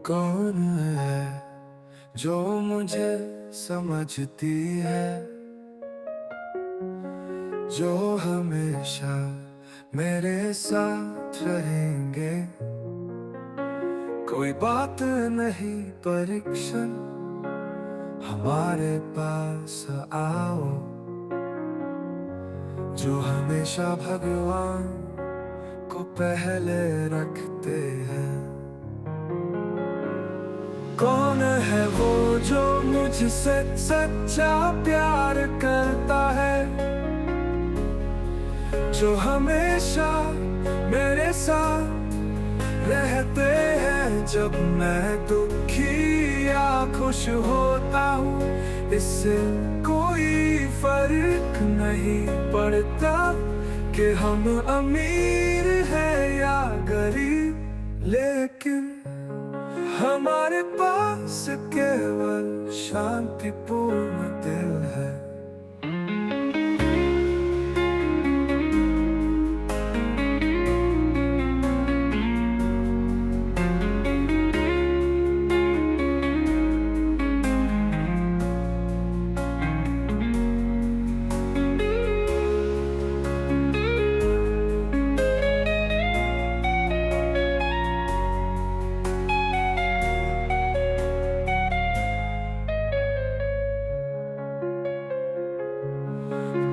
कौन है जो मुझे समझती है, जो हमेशा मेरे साथ रहेंगे। कोई बात नहीं परीक्षण, हमारे पास आओ, जो हमेशा भगवान को पहले रखते हैं। कौन है वो जो मुझसे सच्चा प्यार करता है, जो हमेशा मेरे साथ रहते हैं जब मैं दुखी या खुश होता हूँ। इससे कोई फर्क नहीं पड़ता कि हम अमीर हैं या गरीब, लेकिन हमारे पास केवल शांतिपूर्ण दिल है।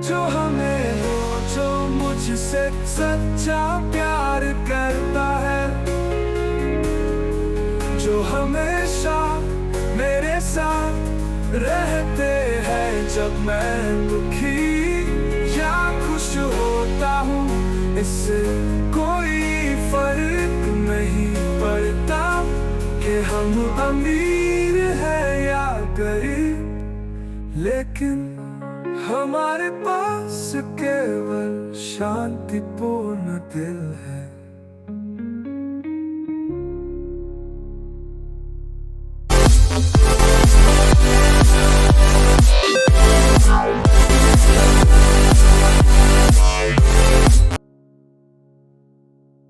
जो हमें वो जो मुझसे सच्चा प्यार करता है, जो हमेशा मेरे साथ रहते हैं जब मैं दुखी या खुश होता हूँ। इससे कोई फर्क नहीं पड़ता कि हम अमीर हैं या गरीब, लेकिन हमारे पास केवल शांतिपूर्ण दिल है।